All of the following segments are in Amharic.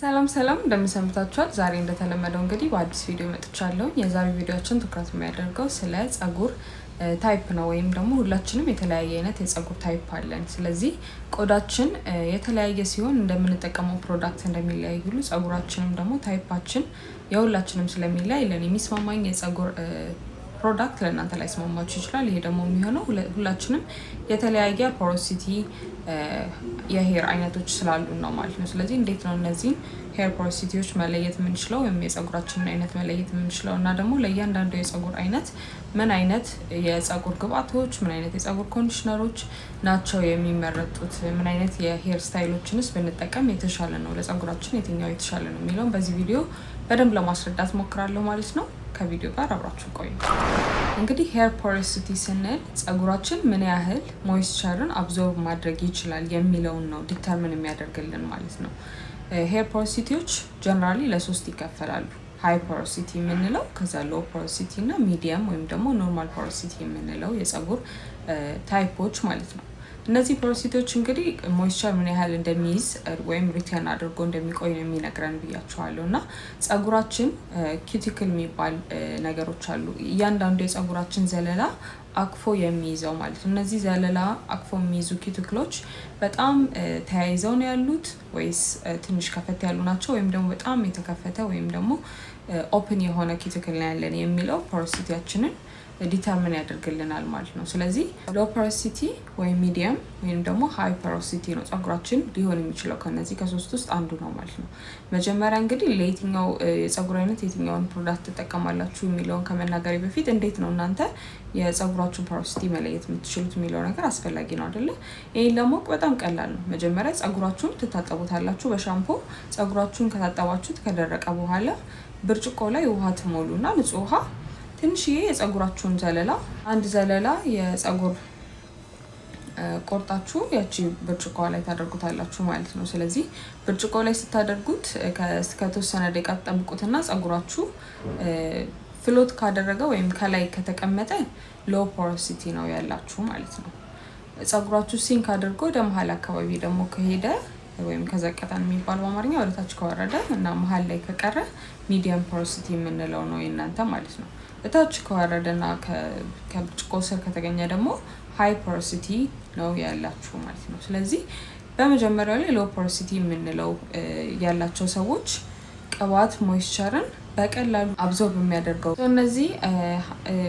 ሰላም ሰላም እንደምሰምታችኋል። ዛሬ እንደተለመደው እንግዲህ በአዲስ ቪዲዮ መጥቻለሁ። የዛሬው ቪዲዮአችን ትኩረት የሚያደርገው ስለ ጸጉር ታይፕ ነው ወይም ደግሞ ሁላችንም የተለያየ አይነት የጸጉር ታይፕ አለን። ስለዚህ ቆዳችን የተለያየ ሲሆን እንደምንጠቀመው ፕሮዳክት እንደሚለያይ ሁሉ ጸጉራችንም ደግሞ ታይፓችን የሁላችንም ስለሚለያይ ለኔ የሚስማማኝ የጸጉር ፕሮዳክት ለእናንተ ላይ ስማማችሁ ይችላል። ይሄ ደግሞ የሚሆነው ሁላችንም የተለያየ ፖሮሲቲ የሄር አይነቶች ስላሉ ነው ማለት ነው። ስለዚህ እንዴት ነው እነዚህን ሄር ፖሮሲቲዎች መለየት የምንችለው ወይም የጸጉራችንን አይነት መለየት የምንችለው እና ደግሞ ለእያንዳንዱ የጸጉር አይነት ምን አይነት የጸጉር ግብአቶች፣ ምን አይነት የጸጉር ኮንዲሽነሮች ናቸው የሚመረጡት፣ ምን አይነት የሄር ስታይሎችንስ ብንጠቀም የተሻለ ነው፣ ለጸጉራችን የትኛው የተሻለ ነው የሚለውን በዚህ ቪዲዮ በደንብ ለማስረዳት ሞክራለሁ ማለት ነው። ከቪዲዮ ጋር አብራችሁ ቆዩ። እንግዲህ ሄር ፖሮሲቲ ስንል ጸጉራችን ምን ያህል ሞይስቸርን አብዞርብ ማድረግ ይችላል የሚለውን ነው ዲተርሚን የሚያደርግልን ማለት ነው። ሄር ፖሮሲቲዎች ጀነራሊ ለሶስት ይከፈላሉ። ሃይ ፖሮሲቲ የምንለው፣ ከዛ ሎ ፖሮሲቲ እና ሚዲየም ወይም ደግሞ ኖርማል ፖሮሲቲ የምንለው የጸጉር ታይፖች ማለት ነው። እነዚህ ፖሮሲቲዎች እንግዲህ ሞይስቸር ምን ያህል እንደሚይዝ ወይም ሪቴን አድርጎ እንደሚቆይ ነው የሚነግረን ብያቸዋለሁ። እና ጸጉራችን ኪቲክል የሚባል ነገሮች አሉ። እያንዳንዱ የጸጉራችን ዘለላ አቅፎ የሚይዘው ማለት ነው። እነዚህ ዘለላ አቅፎ የሚይዙ ኪቲክሎች በጣም ተያይዘው ነው ያሉት ወይስ ትንሽ ከፈት ያሉ ናቸው ወይም ደግሞ በጣም የተከፈተ ወይም ደግሞ ኦፕን የሆነ ኪቲክል ነው ያለን የሚለው ፖሮሲቲያችንን ዲተርሚን ያደርግልናል ማለት ነው። ስለዚህ ሎ ፖሮሲቲ ወይም ሚዲየም ወይም ደግሞ ሃይ ፖሮሲቲ ነው ጸጉራችን ሊሆን የሚችለው። ከነዚህ ከሶስት ውስጥ አንዱ ነው ማለት ነው። መጀመሪያ እንግዲህ ለየትኛው የጸጉር አይነት የትኛውን ፕሮዳክት ትጠቀማላችሁ የሚለውን ከመናገሬ በፊት እንዴት ነው እናንተ የጸጉራችሁን ፖሮሲቲ መለየት የምትችሉት የሚለው ነገር አስፈላጊ ነው አይደለ? ይሄን ለማወቅ በጣም ቀላል ነው። መጀመሪያ ጸጉራችሁን ትታጠቡታላችሁ በሻምፖ። ጸጉራችሁን ከታጠባችሁት ከደረቀ በኋላ ብርጭቆ ላይ ውሃ ትሞሉና ንጹህ ውሃ ትንሽዬ የጸጉራችሁን ዘለላ አንድ ዘለላ የጸጉር ቆርጣችሁ ያቺ ብርጭቆ ላይ ታደርጉታላችሁ ማለት ነው። ስለዚህ ብርጭቆ ላይ ስታደርጉት ከተወሰነ ደቂቃ ተጠብቁትና ጸጉራችሁ ፍሎት ካደረገ ወይም ከላይ ከተቀመጠ ሎ ፖሮሲቲ ነው ያላችሁ ማለት ነው። ጸጉራችሁ ሲንክ አድርጎ ወደ መሀል አካባቢ ደግሞ ከሄደ ወይም ከዘቀጠን የሚባል በአማርኛ ወደታች ከወረደ እና መሀል ላይ ከቀረ ሚዲየም ፖሮሲቲ የምንለው ነው የእናንተ ማለት ነው። እታች ከወረደና ከብርጭቆ ስር ከተገኘ ደግሞ ሃይ ፖሮሲቲ ነው ያላችሁ ማለት ነው። ስለዚህ በመጀመሪያው ላይ ሎ ፖሮሲቲ የምንለው ያላቸው ሰዎች ቅባት ሞይስቸርን በቀላሉ አብዞርብ የሚያደርገው እነዚህ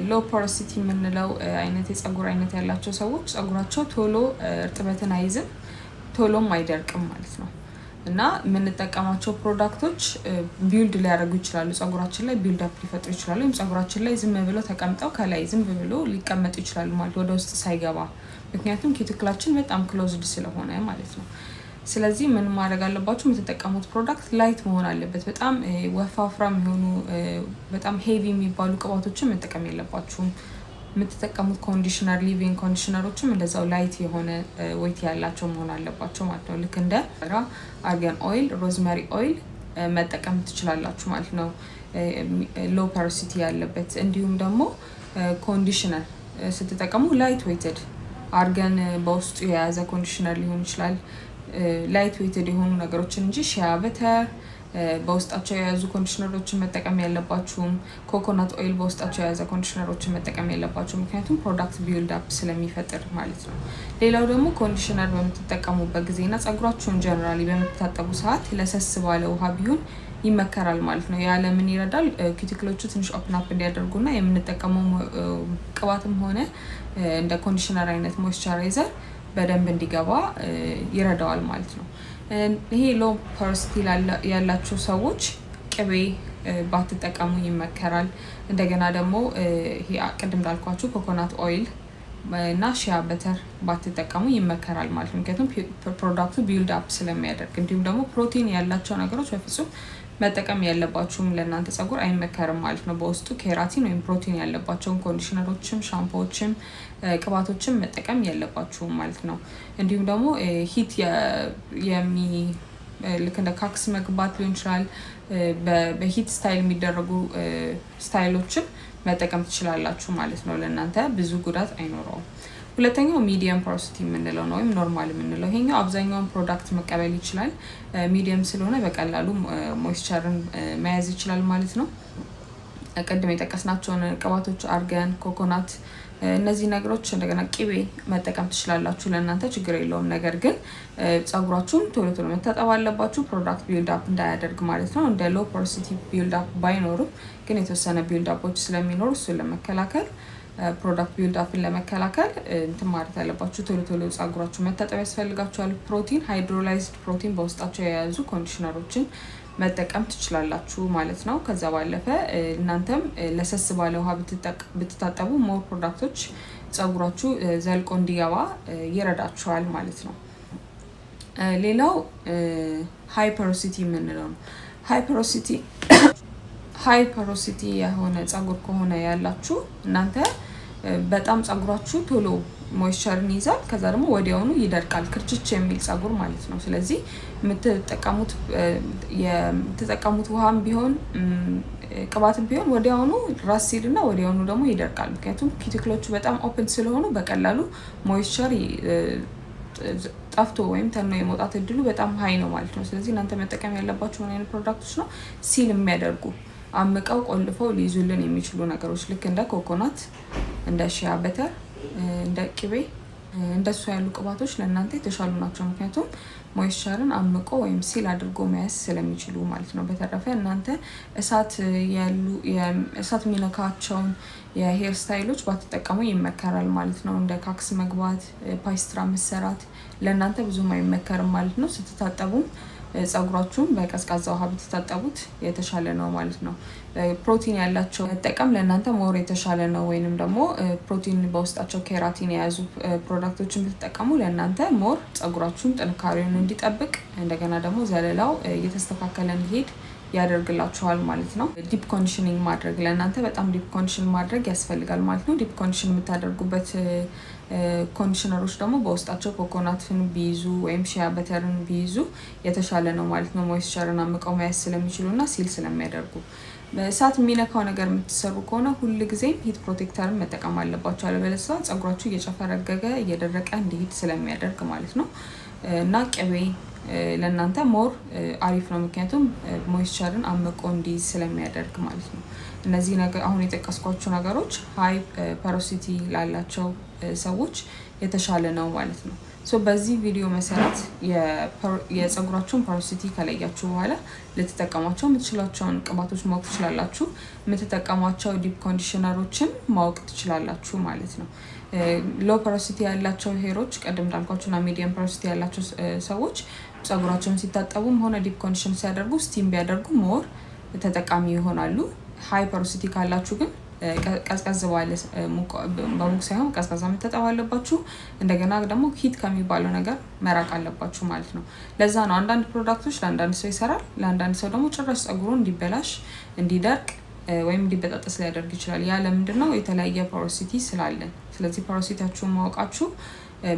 ሎ ፖሮሲቲ የምንለው አይነት የጸጉር አይነት ያላቸው ሰዎች ጸጉራቸው ቶሎ እርጥበትን አይዝም፣ ቶሎም አይደርቅም ማለት ነው። እና የምንጠቀማቸው ፕሮዳክቶች ቢልድ ሊያደርጉ ይችላሉ፣ ጸጉራችን ላይ ቢልድ አፕ ሊፈጥሩ ይችላሉ። ወይም ጸጉራችን ላይ ዝም ብለው ተቀምጠው ከላይ ዝም ብሎ ሊቀመጡ ይችላሉ ማለት ወደ ውስጥ ሳይገባ፣ ምክንያቱም ኪቲክላችን በጣም ክሎዝድ ስለሆነ ማለት ነው። ስለዚህ ምን ማድረግ አለባችሁ? የምትጠቀሙት ፕሮዳክት ላይት መሆን አለበት። በጣም ወፋፍራም የሆኑ በጣም ሄቪ የሚባሉ ቅባቶችን መጠቀም የለባችሁም። የምትጠቀሙት ኮንዲሽነር ሊቪንግ ኮንዲሽነሮችም እንደዛው ላይት የሆነ ዌት ያላቸው መሆን አለባቸው ማለት ነው። ልክ እንደ አርጋን ኦይል፣ ሮዝመሪ ኦይል መጠቀም ትችላላችሁ ማለት ነው፣ ሎ ፖሮሲቲ ያለበት። እንዲሁም ደግሞ ኮንዲሽነር ስትጠቀሙ ላይት ዌትድ አርጋን በውስጡ የያዘ ኮንዲሽነር ሊሆን ይችላል። ላይት ዌትድ የሆኑ ነገሮችን እንጂ ሺያ በተር በውስጣቸው የያዙ ኮንዲሽነሮችን መጠቀም ያለባችሁም። ኮኮናት ኦይል በውስጣቸው የያዘ ኮንዲሽነሮችን መጠቀም ያለባችሁ፣ ምክንያቱም ፕሮዳክት ቢልድ አፕ ስለሚፈጥር ማለት ነው። ሌላው ደግሞ ኮንዲሽነር በምትጠቀሙበት ጊዜና ጸጉራችሁን ጀነራሊ በምትታጠቡ ሰዓት ለሰስ ባለ ውሃ ቢሆን ይመከራል ማለት ነው። ያለ ምን ይረዳል? ኪቲክሎቹ ትንሽ ኦፕን አፕ እንዲያደርጉና የምንጠቀመው ቅባትም ሆነ እንደ ኮንዲሽነር አይነት ሞይስቸራይዘር በደንብ እንዲገባ ይረዳዋል ማለት ነው። ይሄ ሎ ፖሮሲቲ ያላቸው ሰዎች ቅቤ ባትጠቀሙ ይመከራል። እንደገና ደግሞ ይሄ ቅድም እንዳልኳችሁ ኮኮናት ኦይል እና ሺያ በተር ባትጠቀሙ ይመከራል ማለት ነው። ምክንያቱም ፕሮዳክቱ ቢልድ አፕ ስለሚያደርግ። እንዲሁም ደግሞ ፕሮቲን ያላቸው ነገሮች በፍጹም መጠቀም ያለባችሁም ለእናንተ ጸጉር አይመከርም ማለት ነው። በውስጡ ኬራቲን ወይም ፕሮቲን ያለባቸውን ኮንዲሽነሮችም ሻምፖዎችም ቅባቶችም መጠቀም ያለባችሁም ማለት ነው። እንዲሁም ደግሞ ሂት ልክ እንደ ካክስ መግባት ሊሆን ይችላል። በሂት ስታይል የሚደረጉ ስታይሎችን መጠቀም ትችላላችሁ ማለት ነው። ለእናንተ ብዙ ጉዳት አይኖረውም። ሁለተኛው ሚዲየም ፖሮሲቲ የምንለው ነው ወይም ኖርማል የምንለው። ይሄኛው አብዛኛውን ፕሮዳክት መቀበል ይችላል። ሚዲየም ስለሆነ በቀላሉ ሞይስቸርን መያዝ ይችላል ማለት ነው። ቅድም የጠቀስናቸውን ቅባቶች አርገን፣ ኮኮናት እነዚህ ነገሮች እንደገና ቅቤ መጠቀም ትችላላችሁ። ለእናንተ ችግር የለውም። ነገር ግን ጸጉራችሁን ቶሎ ቶሎ መታጠብ አለባችሁ፣ ፕሮዳክት ቢልድ አፕ እንዳያደርግ ማለት ነው። እንደ ሎ ፖሮሲቲ ቢልድ አፕ ባይኖርም ግን የተወሰነ ቢልድ አፖች ስለሚኖሩ እሱን ለመከላከል ፕሮዳክት ቢልድ አፕን ለመከላከል እንትን ማለት አለባችሁ። ቶሎ ቶሎ ጸጉራችሁ መታጠብ ያስፈልጋችኋል። ፕሮቲን፣ ሃይድሮላይዝድ ፕሮቲን በውስጣቸው የያዙ ኮንዲሽነሮችን መጠቀም ትችላላችሁ ማለት ነው። ከዛ ባለፈ እናንተም ለሰስ ባለ ውሃ ብትታጠቡ ሞር ፕሮዳክቶች ጸጉራችሁ ዘልቆ እንዲገባ ይረዳችኋል ማለት ነው። ሌላው ሃይ ፖሮሲቲ የምንለው ነው። ሃይ ፖሮሲቲ የሆነ ጸጉር ከሆነ ያላችሁ እናንተ በጣም ጸጉራችሁ ቶሎ ሞይስቸርን ይዛል፣ ከዛ ደግሞ ወዲያውኑ ይደርቃል። ክርችች የሚል ጸጉር ማለት ነው። ስለዚህ የምትጠቀሙት ውሃም ቢሆን ቅባትም ቢሆን ወዲያውኑ ራስ ሲልና ወዲያውኑ ደግሞ ይደርቃል። ምክንያቱም ኪቲክሎቹ በጣም ኦፕን ስለሆኑ በቀላሉ ሞይስቸር ጠፍቶ ወይም ተኖ የመውጣት እድሉ በጣም ሀይ ነው ማለት ነው። ስለዚህ እናንተ መጠቀም ያለባችሁ አይነት ፕሮዳክቶች ነው ሲል የሚያደርጉ አምቀው ቆልፈው ሊይዙልን የሚችሉ ነገሮች ልክ እንደ ኮኮናት፣ እንደ ሺያ በተር፣ እንደ ቅቤ እንደሱ ያሉ ቅባቶች ለእናንተ የተሻሉ ናቸው። ምክንያቱም ሞይስቸርን አምቆ ወይም ሲል አድርጎ መያዝ ስለሚችሉ ማለት ነው። በተረፈ እናንተ እሳት የሚነካቸውን የሄር ስታይሎች ባትጠቀሙ ይመከራል ማለት ነው። እንደ ካክስ መግባት፣ ፓይስትራ መሰራት ለእናንተ ብዙም አይመከርም ማለት ነው። ስትታጠቡም ጸጉራችሁን በቀዝቃዛ ውሃ ብትታጠቡት የተሻለ ነው ማለት ነው። ፕሮቲን ያላቸው መጠቀም ለእናንተ ሞር የተሻለ ነው። ወይንም ደግሞ ፕሮቲን በውስጣቸው ኬራቲን የያዙ ፕሮዳክቶችን ብትጠቀሙ ለእናንተ ሞር ጸጉራችሁን ጥንካሬውን እንዲጠብቅ እንደገና ደግሞ ዘለላው እየተስተካከለ እንዲሄድ ያደርግላችኋል ማለት ነው። ዲፕ ኮንዲሽኒንግ ማድረግ ለእናንተ በጣም ዲፕ ኮንዲሽን ማድረግ ያስፈልጋል ማለት ነው። ዲፕ ኮንዲሽን የምታደርጉበት ኮንዲሽነሮች ደግሞ በውስጣቸው ኮኮናትን ቢይዙ ወይም ሺያ በተርን ቢይዙ የተሻለ ነው ማለት ነው። ሞይስቸርን አምቀው መያዝ ስለሚችሉ እና ሲል ስለሚያደርጉ። በእሳት የሚነካው ነገር የምትሰሩ ከሆነ ሁል ጊዜም ሂት ፕሮቴክተርን መጠቀም አለባቸው። አለበለዚያ ጸጉራችሁ እየጨፈረገገ እየደረቀ እንዲሄድ ስለሚያደርግ ማለት ነው። እና ቅቤ ለእናንተ ሞር አሪፍ ነው፣ ምክንያቱም ሞይስቸርን አምቆ እንዲይዝ ስለሚያደርግ ማለት ነው። እነዚህ አሁን የጠቀስኳቸው ነገሮች ሃይ ፖሮሲቲ ላላቸው ሰዎች የተሻለ ነው ማለት ነው። በዚህ ቪዲዮ መሰረት የጸጉራችሁን ፖሮሲቲ ከለያችሁ በኋላ ልትጠቀሟቸው የምትችላቸውን ቅባቶች ማወቅ ትችላላችሁ። የምትጠቀሟቸው ዲፕ ኮንዲሽነሮችን ማወቅ ትችላላችሁ ማለት ነው። ሎ ፖሮሲቲ ያላቸው ሄሮች ቀደም እንዳልኳችሁ እና ሚዲየም ፖሮሲቲ ያላቸው ሰዎች ጸጉራቸውን ሲታጠቡም ሆነ ዲፕ ኮንዲሽን ሲያደርጉ ስቲም ቢያደርጉ ሞር ተጠቃሚ ይሆናሉ። ሃይ ፖሮሲቲ ካላችሁ ግን ቀዝቀዝ ባለ በሙቅ ሳይሆን ቀዝቀዛ መታጠብ አለባችሁ። እንደገና ደግሞ ሂት ከሚባለው ነገር መራቅ አለባችሁ ማለት ነው። ለዛ ነው አንዳንድ ፕሮዳክቶች ለአንዳንድ ሰው ይሰራል፣ ለአንዳንድ ሰው ደግሞ ጭራሽ ጸጉሩ እንዲበላሽ፣ እንዲደርቅ ወይም እንዲበጣጠስ ሊያደርግ ይችላል። ያ ለምንድን ነው? የተለያየ ፖሮሲቲ ስላለን። ስለዚህ ፖሮሲቲያችሁን ማወቃችሁ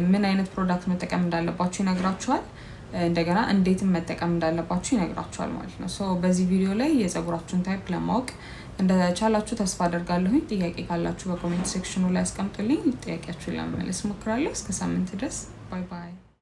ምን አይነት ፕሮዳክት መጠቀም እንዳለባችሁ ይነግራችኋል። እንደገና እንዴትም መጠቀም እንዳለባችሁ ይነግራችኋል ማለት ነው። በዚህ ቪዲዮ ላይ የጸጉራችሁን ታይፕ ለማወቅ እንደቻላችሁ ተስፋ አደርጋለሁኝ። ጥያቄ ካላችሁ በኮሜንት ሴክሽኑ ላይ አስቀምጡልኝ። ጥያቄያችሁን ለመመለስ እሞክራለሁ። እስከ ሳምንት ድረስ ባይ ባይ።